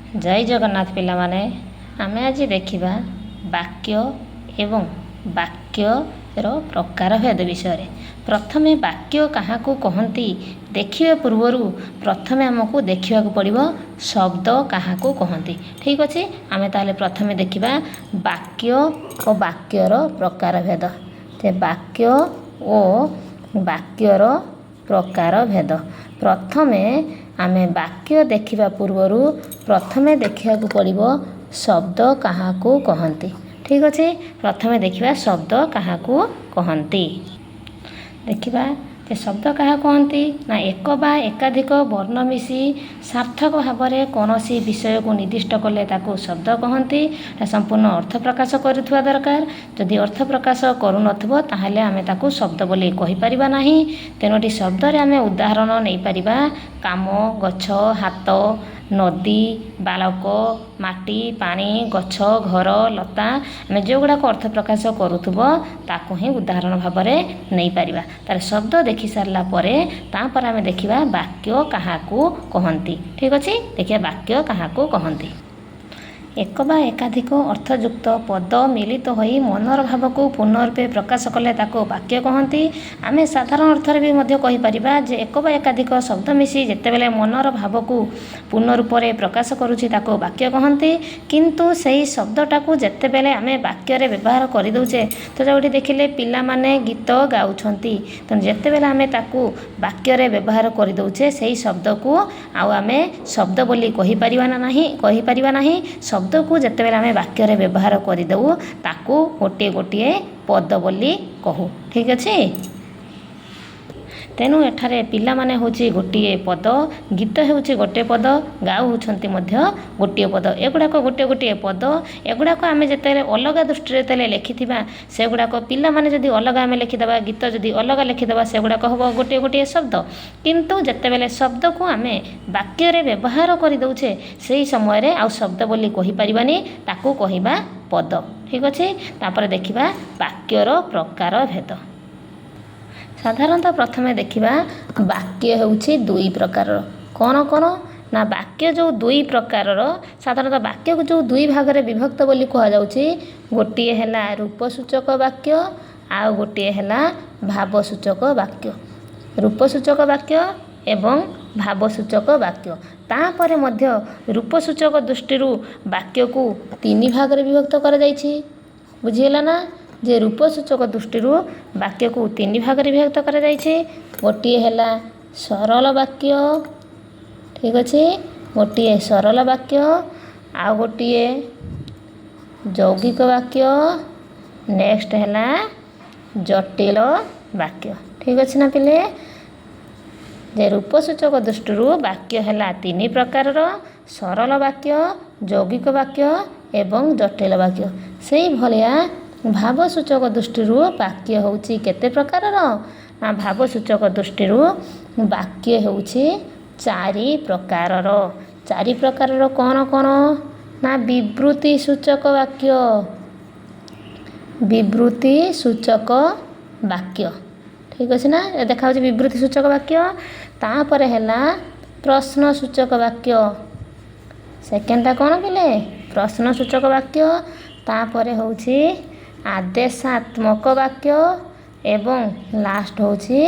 जय जगन्नाथ पिलामाने आमे आज देखिबा वाक्य एवं वाक्यर प्रकार भेद विषय। प्रथमे वाक्य क्या कहती देखिए पूर्वर प्रथमे आमको देखा पड़ो शब्द क्या कहती। ठीक अच्छे आमे ताले प्रथमे देखिबा वाक्य और वाक्यर प्रकार भेद। वाक्य और वाक्यर प्रकार भेद। प्रथमे आमे वाक्य देखिबा पूर्वर प्रथमे देखा पड़ो शब्द क्या कहती। ठीक अच्छे प्रथमे देखिबा शब्द क्या कहती। देखिबा जे शब्द क्या कहती ना एक बा एकाधिक वर्ण मिसी सार्थक भाव में कौन विषय को निर्दिष्ट कले ताको शब्द कहती। संपूर्ण अर्थ प्रकाश करुवा दरकार। जदि अर्थ प्रकाश करू नथिबो ताहले आमे ताको शब्द बोली कहि परिबा नाही। तेनोटी शब्द रे आमे उदाहरण नहीं परिबा काम गछ हाथ नदी बालक माटी पानी गछ घर लता आमे जो गुड़ाक अर्थ प्रकाश करुथुबो ताको ही उदाहरण भाव में नहीं परिबा। तार शब्द देखि सारला परे तापर आमे देखिबा वाक्य क्या कहती। ठीक अच्छे देखिए वाक्य क्या कहती। एक बा एकाधिक अर्थयुक्त पद मिलित होई मनर भाव को पूर्ण रूपे प्रकाश कले ताको वाक्य कहती। आमे साधारण अर्थ भी मध्य कहि परिबा जे एक बा एकाधिक शब्द मिसी जेतेबेले मनर भाव को पूर्ण रूप से प्रकाश करुछि ताको वाक्य कहती। किंतु सही शब्दटा को जेतेबेले आमे वाक्य रे व्यवहार करि दउचे तो जोठी देखिले पिला माने गीत गाउछंती तो जेतेबेले आमे ताको वाक्य रे व्यवहार करि दउचे सही शब्द को आउ आमे शब्द बोली कहि परिबा नाही। शब्द को जेतेबेले आमे वाक्य रे व्यवहार करदेउ ताकू गोटे गोटे पद बोली कहू। ठीक अच्छे तेणु एठारे पिला माने होची गोटे पद गीत होची गोटे पद गाऊ होछंती मध्य गोटे पद एगुड़ाक गोटे गोटे पद एगुड़ाक आमे जेतेबेले अलग दृष्टि रे लिखिथिबा सेगुड़ाक पिला माने जदि अलग आमे लिखिदेबा गीत जदि अलग लिखिदेबा सेगुड़ाक हबो गोटे गोटे शब्द। किंतु जेतेबेले शब्द को आमे वाक्य रे व्यवहार करि दउछे सेही समय रे आ शब्द बोली कहि परिबानी ताकू कहिबा पद। ठीक अच्छे तापर देखिबा वाक्यर प्रकार भेद। साधारणतः प्रथमे देखिबा वाक्य होउछि दुई प्रकार कौन कौन ना वाक्य जो दुई प्रकार साधारणतः वाक्य को जो दुई भाग में विभक्त बोली कह जाउछि गोटे हैला रूपसूचक वाक्य आ गोटे हैला भावसूचक वाक्य। रूपसूचक वाक्य एवं भावसूचक वाक्य तापर मध्य रूपसूचक दृष्टि वाक्य को तीन भाग में विभक्त कर जाइछि। बुझिला ना जे रूपसूचक दृष्टि वाक्य को तीन भाग में विभक्त कर जाइछि। गोटे हैला सरल वाक्य। ठीक अच्छे गोटे सरल वाक्य आ गोटे यौगिक वाक्य नेक्स्ट हैला जटिल वाक्य। ठीक अच्छे ना पिले जे रूपसूचक दृष्टि वाक्य हैला तीन प्रकार सरल वाक्य यौगिक वाक्य एवं जटिल वाक्य। से भलिया भावसूचक दृष्टि वाक्य होउछि केते प्रकार ना भावसूचक दृष्टि वाक्य होउछि चारि प्रकार। चारि प्रकार कौन कौन ना विवृत्ति सूचक वाक्य विवृत्ति सूचक वाक्य। ठीक अच्छे ना देखा विवृत्ति सूचक वाक्य तापर हैला प्रश्न सूचक वाक्य। सेकेंडटा कौन पिले प्रश्न सूचक वाक्य तापर होउछि आदेशात्मक वाक्य एवं लास्ट होउछि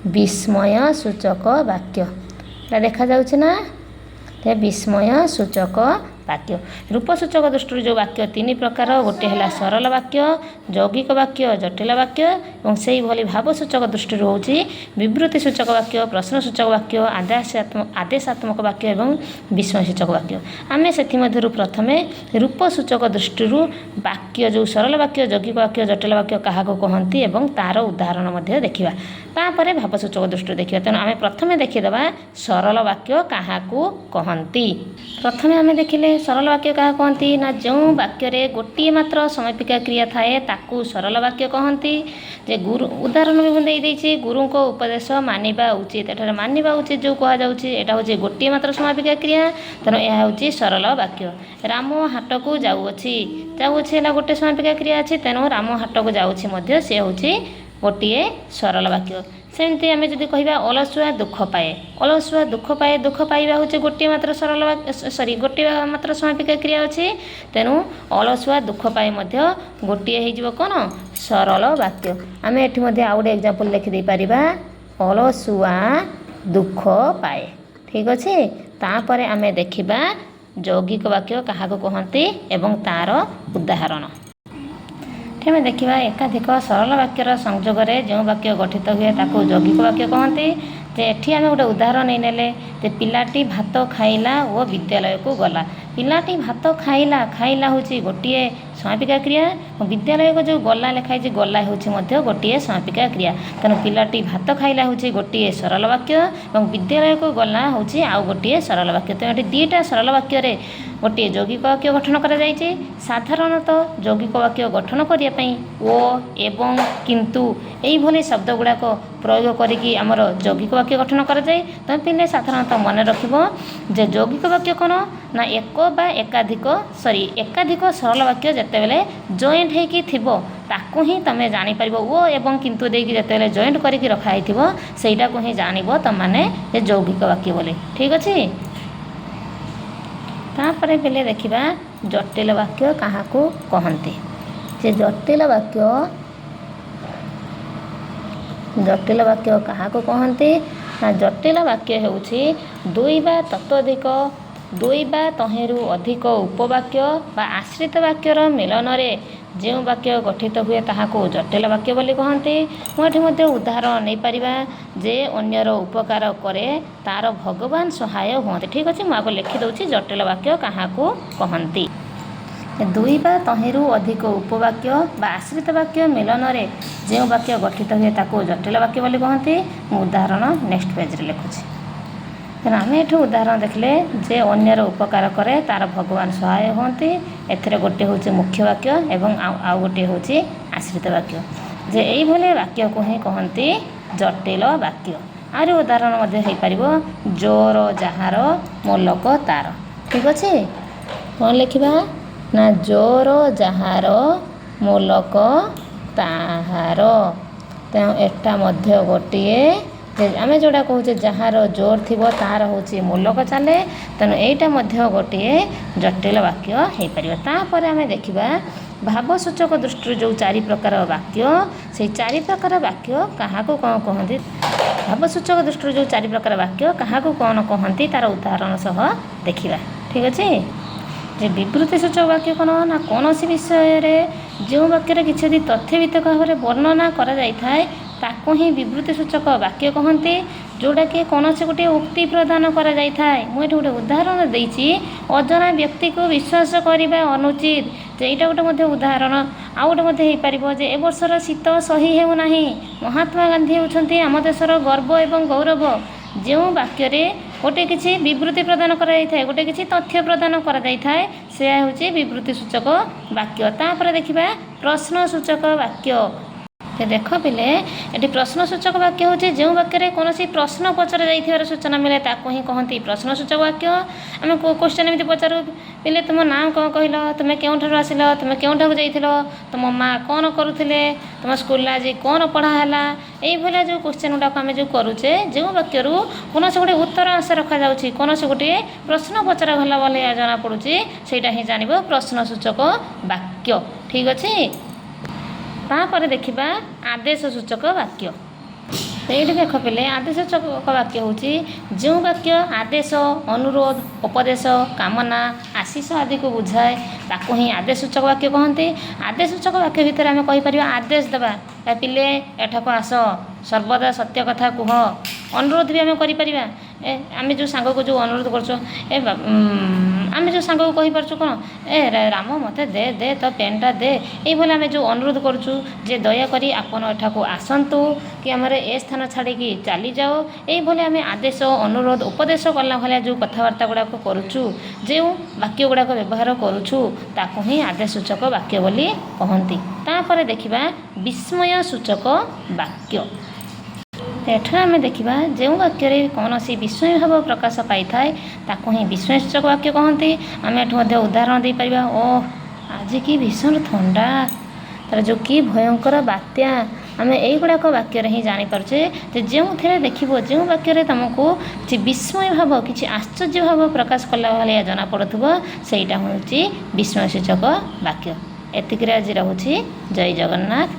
विस्मय सूचक वाक्य। देखा जाउछि ना विस्मय सूचक वाक्य। रूपसूचक दृष्टि जो वाक्य तीन प्रकार गोटे है सरल वाक्य यौगिक वाक्य जटिल वाक्य और से भली भावसूचक दृष्टि होउछि विवृत्ति सूचक वाक्य प्रश्न सूचक वाक्य आदेशात्मक वाक्य एवं विस्मय सूचक वाक्य। आम से प्रथमे रूपसूचक दृष्टि वाक्य जो सरल वाक्य यौगिक वाक्य जटिल वाक्य क्या कहती एवं तार उदाहरण देखा तापर भावसूचक दृष्टि देखा। तेणु आम प्रथमे देखीदे सरल वाक्य क्या कहती। प्रथमे आम देखिले सरल वाक्य क्या कहती ना जो वाक्य रे गोटे मात्र समापिका क्रिया थाए ताकू सरल वाक्य कहती। जे गुरु उदाहरण भी देदेछि गुरु को उपदेश मानिबा उचित एठारे मानिबा उचित जो कह जाउछि एटा होछि गोटे मात्र समापिका क्रिया। तेणु यह होछि सरल वाक्य। राम हाट को जाउछि है गोटे समापिका क्रिया अछि तेणु राम हाट को जाउछि मध्य से होछि गोटे सरल वाक्य। सेमती आम जदि कह अलसुआ दुख पाए, अलसुआ दुख पाए, दुख पाइबा हूँ गोटे मात्र सरल सॉरी गोटे मात्र समापिका क्रिया अच्छी, तेणु अलसुआ दुख पाए गोटे हो कौन सरल वाक्य। आम ये आउ गोटे एग्जांपल लिखिदे पारिबा अलसुआ दुख पाए। ठीक अच्छे, तापर आम देखा यौगिक वाक्य क्या कहती एवं तार उदाहरण। आम देखा एकाधिक सरल वाक्यर संयोग में जो वाक्य गठित हुए ताकू यौगिक वाक्य कहते। जे एठी आम गोटे उदाहरण नहीं नेले जे पिलाटी भात खाइला और विद्यालय को गला। पिलाटी भात खाइला, खाइला हूँ गोटे समापिका क्रिया और विद्यालय को जो गला लिखाई गला हूँ गोटे समापिका क्रिया। तेणु पिलाटी भात खाइला हूँ गोटे सरल वाक्य और विद्यालय को गला हूँ आउ गोटे सरल वाक्य। तेणु ये दुईटा सरल वाक्य गोटे यौगिक वाक्य गठन करा जायछि। साधारणतः यौगिक वाक्य गठन करने ओ एवं किंतु यही शब्द गुड़ाक प्रयोग करिकी आमर यौगिक वाक्य गठन करा जाए। तुम पिले साधारणतः मन रखिबो जे यौगिक वाक्य कौन ना एक बा एकाधिक एकाधिक सरल वाक्य जेतेबेले जॉइंट होइकी थिबो ताकू ही तमे जानि परिबो। ओ एवं किंतु देकी जेतेबेले जॉइंट करिकी रखा हिथिबो सेटा को ही जानिबो तम माने जे यौगिक वाक्य बोले। ठीक अछि। तापरे बेले देखिबा जटिल वाक्य काहाकू कहंती। जे जटिल वाक्य काहाकू कहंती ना जटिल वाक्य हेउछि दुई बा ततोधिक दुई बा तहेरु अधिक उपवाक्य बा आश्रित वाक्यर मिलन रे जो वाक्य गठित हुए ताहाकू जटिल वाक्य बोली कहंती। मुझे उदाहरण नहीं पारिबा जे अन्यर उपकार करे तार भगवान सहाय हुए। ठीक अच्छे, मुझे लिखि दूसरी जटिल वाक्य काहाकू कहंती। दुई बा तहेरु अधिक उपवाक्य बा आश्रित वाक्य मिलन रे जो वाक्य गठित हुए ताकू जटिल वाक्य बोली कहंती। उदाहरण नेक्स्ट पेज रे लिखुछि। आम ये उदाहरण देखले जे अन्यर उपकार करे तार भगवान सहाय होती। एथिरे गोटे हूँ मुख्य वाक्य एवं आउ गोटे हूँ आश्रित वाक्य। जे यही वाक्य को ही कहती जटिल वाक्य। आर उदाहरण हो पार जोर जार मोलक तार। ठीक अच्छे, कौन लिखा ना जोर जार मोलक ताहार। तेणु एटा मध्य गोटे आम जोड़ा कहे जार जोर थी तार हूँ मूलक चले। तेणु यहाँ गोटे जटिल वाक्य हो पार। आम देखा भावसूचक दृष्टि जो चारि प्रकार वाक्य से चारि प्रकार वाक्य क्या कौन कहती। भावसूचक दृष्टि जो चारि प्रकार वाक्य क्या कौन कहती तार उदाहरण सह देखा। ठीक अच्छे, जे विवृत्ति सूचक वाक्य कौन ना कौन सी विषय जो वाक्य किसी तथ्यभित्तिक भाव में वर्णना करा जाए ताकू ही विवृत्ति सूचक वाक्य कहते। जोड़ा कि कौन से गोटे उक्ति प्रदान करा जाए। मुझे गोटे उदाहरण देती अजना व्यक्ति को विश्वास करने अनुचित। जेटा गोटे उदाहरण आउ गोटे हो पार जे ए वर्षर शीत सही हेउना। महात्मा गांधी होती आम देशर गर्व एवं गौरव। जो वाक्य गोटे किसी विवृत्ति प्रदान कराई गोटे किसी तथ्य प्रदान करा जाए से हूँ विवृत्ति सूचक वाक्य। तापर देखा प्रश्न सूचक वाक्य। देख पिले ये प्रश्न सूचक वाक्य हूँ जो वाक्य कौन प्रश्न पचर जा सूचना मिले ताकू ही कहती प्रश्न सूचक वाक्य। आम क्वेश्चन एमती पचारू पिले तुम नाम कौन कहल, तुम्हें केउठार आसिल, तुम्हें केउठाक जाइथिल, तुम माँ कौन करुले, तुम स्कूल आज कौन पढ़ाला। यही जो क्वेश्चन गुड़ाक आम जो करुचे जो वाक्य कौन से गोटे उत्तर आशा रखा जाउछि कौन से गोटे प्रश्न पचरा गला वाले जना पड़ुछि सेटा ही जानिबो प्रश्न सूचक वाक्य। ठीक अच्छे, तापर देखा आदेश सूचक वाक्य। ये देख पिले आदेश सूचक वाक्य हूँ जो वाक्य आदेश अनुरोध उपदेश कामना आशीष आदि को बुझाए ताकू ही आदेश सूचक वाक्य कहते। आदेश सूचक वाक्य भितर आम कहीपर आदेश देवा पिले एठाक आस सर्वदा सत्य कथा कह। अनुरोध भी आम कर आम जो सांग को जो अनुरोध कर आम जो सांग को कहीपर कौन ए राम मत दे दे तो पेनटा दे। ये आम जो अनुरोध करुँ जे दयाकोरी आपन एठाक आसतु कि आमर ए स्थान छाड़ी चली जाओ। ये आम आदेश अनुरोध उपदेश कला भाया जो कथबार्ता गुड़ाक करुचु जो वाक्य गुड़ाक व्यवहार करुचु ताकू ही आदेश सूचक वाक्य बोली कहती। तापर देखा विस्मय सूचक वाक्य। एठार आम देखा जो वाक्य कौन सी विस्मय भाव प्रकाश पाई थाए ताकू ही विस्मय सूचक वाक्य कहती। आम एठू उदाहरण दे पारिबा ओ आज की भीषण ठंडा तार जो कि भयंकर बात्या ଆମେ ଏଇଗୁଡ଼ାକ ବାକ୍ୟରେ ହିଁ ଜାଣିପାରୁଛେ ଯେ ଯେଉଁଥିରେ ଦେଖିବ ଯେଉଁ ବାକ୍ୟରେ ତୁମକୁ କିଛି ବିସ୍ମୟ ଭାବ କିଛି ଆଶ୍ଚର୍ଯ୍ୟ ଭାବ ପ୍ରକାଶ କଲା ଭଳିଆ ଜଣାପଡ଼ୁଥିବ ସେଇଟା ହେଉଛି ବିସ୍ମୟସୂଚକ ବାକ୍ୟ। ଏତିକିରେ ଆଜି ରହୁଛି। ଜୟ ଜଗନ୍ନାଥ।